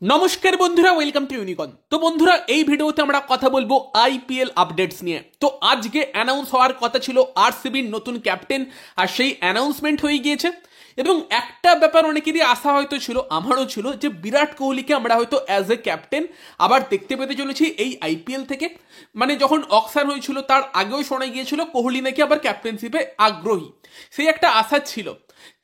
নমস্কার বন্ধুরা, welcome to unicorn. তো বন্ধুরা, এই ভিডিওতে আমরা কথা বলবো আইপিএল আপডেটস নিয়ে। তো আজকে অ্যানাউন্স হওয়ার কথা ছিল আরসিবির নতুন ক্যাপ্টেন, আর সেই অ্যানাউন্সমেন্ট হয়ে গিয়েছে। এবং একটা ব্যাপার অনেকেরই আশা হয়তো ছিল, আমারও ছিল, যে বিরাট কোহলিকে আমরা হয়তো অ্যাজ এ ক্যাপ্টেন আবার দেখতে পেতে চলেছি এই আইপিএল থেকে। মানে যখন অকশন হয়েছিল তার আগেও শোনা গিয়েছিল কোহলি নাকি আবার ক্যাপ্টেনশিপে আগ্রহী, সেই একটা আশা ছিল।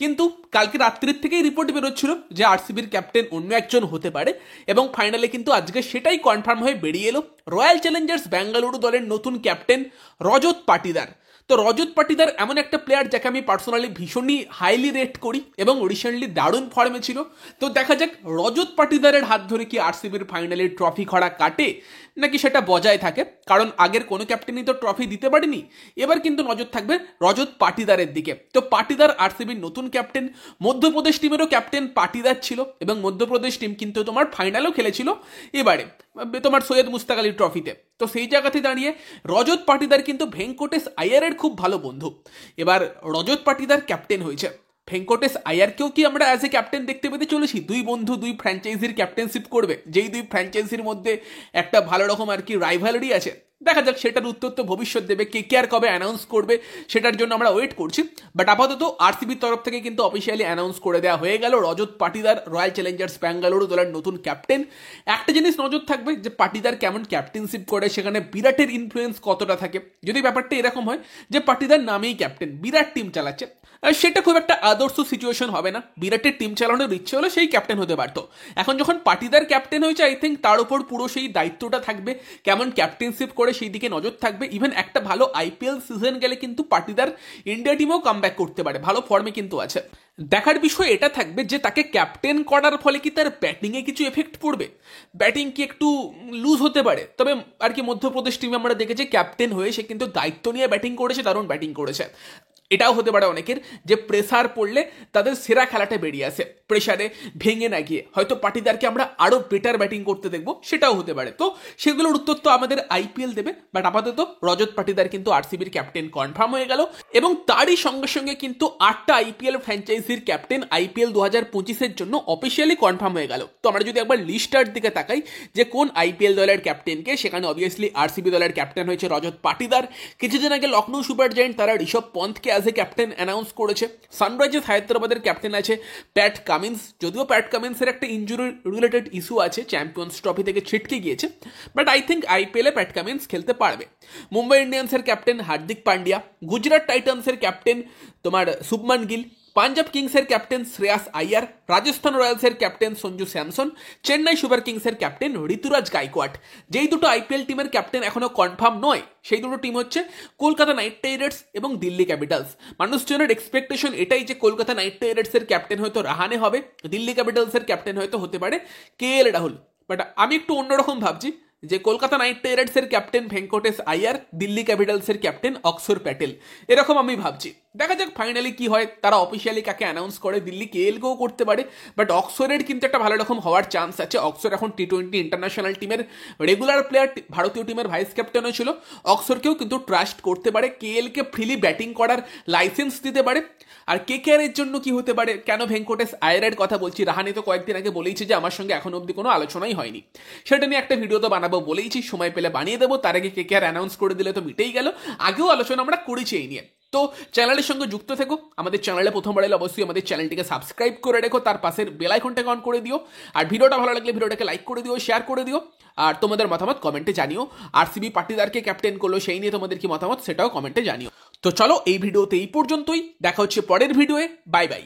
কিন্তু কালকে রাত্রির থেকেই রিপোর্ট বেরোচ্ছিল যে আরসিবির ক্যাপ্টেন অন্য একজন হতে পারে, এবং ফাইনালে কিন্তু আজকে সেটাই কনফার্ম হয়ে বেরিয়ে এলো। রয়্যাল চ্যালেঞ্জার্স ব্যাঙ্গালুরু দলের নতুন ক্যাপ্টেন রজত পাটিদার। তো রজত পাটিদার এমন একটা প্লেয়ার যাকে আমি পার্সোনালি ভীষণই হাইলি রেট করি এবং রিসেন্টলি দারুণ ফর্মে ছিল। তো দেখা যাক রজত পাটিদারের হাত ধরে কি আরসিবির ফাইনালে ট্রফি খরা কাটে নাকি সেটা বজায় থাকে, কারণ আগের কোনো ক্যাপ্টেনই তো ট্রফি দিতে পারেনি। এবার কিন্তু নজর থাকবে রজত পাটিদারের দিকে। তো পাটিদার আরসিবির নতুন ক্যাপ্টেন। মধ্যপ্রদেশ টিমেরও ক্যাপ্টেন পাটিদার ছিল, এবং মধ্যপ্রদেশ টিম কিন্তু তোমার ফাইনালও খেলেছিল এবারে তোমার সৈয়দ মুস্তাক আলী ট্রফিতে। তো সেই জায়গাতে দাঁড়িয়ে রজত পাটিদার কিন্তু ভেঙ্কটেশ আয়ারের খুব ভালো বন্ধু। এবার রজত পাটিদার ক্যাপ্টেন হয়েছে। ভেঙ্কটেশ আয়ারকেও কি আমরা অ্যাজ এ ক্যাপ্টেন দেখতে পেতে চলেছি? দুই বন্ধু দুই ফ্র্যাঞ্চাইজির ক্যাপ্টেনশিপ করবে, যেই দুই ফ্র্যাঞ্চাইজির মধ্যে একটা ভালো রকম আর কি রাইভালরি আছে। দেখা যাক, সেটার উত্তর তো ভবিষ্যৎ দেবে। কে আর কবে অ্যানাউন্স করবে সেটার জন্য আমরা ওয়েট করছি। বাট আপাতত আরসিবির তরফ থেকে কিন্তু অফিসিয়ালি অ্যানাউন্স করে দেওয়া হয়ে গেল রজত পাটিদার রয়্যাল চ্যালেঞ্জার্স ব্যাঙ্গালুরু দলের নতুন ক্যাপ্টেন। একটা জিনিস নজর থাকবে যে পাটিদার কেমন ক্যাপ্টেনশিপ করে, সেখানে বিরাটের ইনফ্লুয়েন্স কতটা থাকে। যদি ব্যাপারটা এরকম হয় যে পাটিদার নামেই ক্যাপ্টেন, বিরাট টিম চালাচ্ছে, সেটা খুব একটা আদর্শ সিচুয়েশন হবে না। বিরাটের টিম চালানোর ইচ্ছে হলে সেই ক্যাপ্টেন হতে পারতো। এখন যখন পাটিদার ক্যাপ্টেন হয়েছে, আই থিঙ্ক তার উপর পুরো সেই দায়িত্বটা থাকবে, কেমন ক্যাপ্টেনশিপ করে সেই দিকে নজর থাকবে। ইভেন একটা ভালো আইপিএল সিজন গেলে কিন্তু পাটিদার ইন্ডিয়া টিমেও কামব্যাক করতে পারে, ভালো ফর্মে কিন্তু আছে। দেখার বিষয় এটা থাকবে যে তাকে ক্যাপ্টেন করার ফলে কি তার ব্যাটিংয়ে কিছু এফেক্ট পড়বে, ব্যাটিং কি একটু লুজ হতে পারে। তবে আর কি মধ্যপ্রদেশ টিমে আমরা দেখেছি ক্যাপ্টেন হয়ে সে কিন্তু দায়িত্ব নিয়ে ব্যাটিং করেছে, দারুণ ব্যাটিং করেছে। এটাও হতে পারে অনেকের যে প্রেসার পড়লে তাদের সেরা খেলাটা বেরিয়ে আসে, প্রেসারে ভেঙে না গিয়ে হয়তো পাটিদারকে আমরা আরো বেটার ব্যাটিং করতে দেখবো, সেটাও হতে পারে। তো সেগুলোর উত্তর তো আমাদের আইপিএল দেবে। বাট আপাতত রজত পাটিদার কিন্তু আরসিবির ক্যাপ্টেন কনফার্ম হয়ে গেল, এবং তারই সঙ্গে সঙ্গে কিন্তু 8টা আইপিএল ফ্র্যাঞ্চাইজির ক্যাপ্টেন আইপিএল 2025-এর জন্য অফিসিয়ালি কনফার্ম হয়ে গেল। তো আমরা যদি একবার লিস্টার দিকে তাকাই যে কোন আইপিএল দলের ক্যাপ্টেনকে, সেখানে অবভিয়াসলি আরসিবি দলের ক্যাপ্টেন হয়েছে রজত পাটিদার। কিছুদিন আগে লখনৌ সুপার জায়ান্ট তারা ঋষভ পন্থকে অ্যাজ এ ক্যাপ্টেন অ্যানাউন্স করেছে। সানরাইজার্স হায়দ্রাবাদের ক্যাপ্টেন আছে প্যাট কামিন্স। যদিও প্যাট কামিন্সের একটা ইনজুরি রিলেটেড ইস্যু আছে, চ্যাম্পিয়ন্স ট্রফি থেকে ছিটকে গিয়েছে, বাট আই থিঙ্ক আইপিএলে প্যাট কামিন্স খেলতে পারবে। মুম্বাই ইন্ডিয়ান্সের ক্যাপ্টেন হার্দিক পান্ডিয়া, গুজরাট টাইটান্সের ক্যাপ্টেন তোমার শুভমান গিল, পাঞ্জাব কিংসের ক্যাপ্টেন শ্রেয়াস আইয়ার, রাজস্থান রয়্যালসের ক্যাপ্টেন সঞ্জু স্যামসন, চেন্নাই সুপার কিংসের ক্যাপ্টেন ঋতুরাজ গাইকোয়াড। যেই দুটো আইপিএল টিমের ক্যাপ্টেন এখনো কনফার্ম নয়, সেই দুটো টিম হচ্ছে কলকাতা নাইট রাইডার্স এবং দিল্লি ক্যাপিটালস। মানুষজনের এক্সপেকটেশন এটাই যে কলকাতা নাইট রাইডার্সের ক্যাপ্টেন হয়তো রাহানে হবে, দিল্লি ক্যাপিটালসের ক্যাপ্টেন হয়তো হতে পারে কেএল রাহুল। বাট আমি একটু অন্যরকম ভাবছি যে কলকাতা নাইট রাইডার্সের ক্যাপ্টেন ভেঙ্কটেশ আয়ার, দিল্লি ক্যাপিটালসের ক্যাপ্টেন অক্ষর প্যাটেল, এরকম আমি ভাবছি। দেখা যাক ফাইনালি কি হয়, তারা অফিসিয়ালি কাকে অ্যানাউন্স করে। দিল্লি কেএলকেও করতে পারে, বাট অক্সরের কিন্তু একটা ভালো রকম হওয়ার চান্স আছে। অক্সর এখন টি20 ইন্টারন্যাশনাল টিমের রেগুলার প্লেয়ার, ভারতীয় টিমের ভাইস ক্যাপ্টেনও ছিল। অক্সরকেও কিন্তু ট্রাস্ট করতে পারে, কেএলকে ফ্রিলি ব্যাটিং করার লাইসেন্স দিতে পারে। আর কেকেআর এর জন্য কি হতে পারে, কেন ভেঙ্কটেশ আয়ারের কথা বলছি, রাহানে তো কয়েকদিন আগে বলেইছে যে আমার সঙ্গে এখন অবধি কোনো আলোচনাই হয়নি, সেটা নিয়ে একটা ভিডিও তো বানাবো বলেইছি, সময় পেলে বানিয়ে দেবো। তার আগে কেকেআর অ্যানাউন্স করে দিলে তো মিটেই গেল। আগেও আলোচনা আমরা করেছি এই নিয়ে। তো চ্যানেলের সঙ্গে যুক্ত থেকো। আমাদের চ্যানেলে প্রথমবার এলে অবশ্যই আমাদের চ্যানেলটিকে সাবস্ক্রাইব করে রেখো, তার পাশের বেল আইকনটাকে অন করে দিও। আর ভিডিওটা ভালো লাগলে ভিডিওটাকে লাইক করে দিও, শেয়ার করে দিও, আর তোমাদের মতামত কমেন্টে জানিও। আরসিবি পাটিদারকে ক্যাপ্টেন করলো, সেই নিয়ে তোমাদের কি মতামত সেটাও কমেন্টে জানিও। তো চলো, এই ভিডিওতে এই পর্যন্তই, দেখা হচ্ছে পরের ভিডিওয়ে। Bye bye.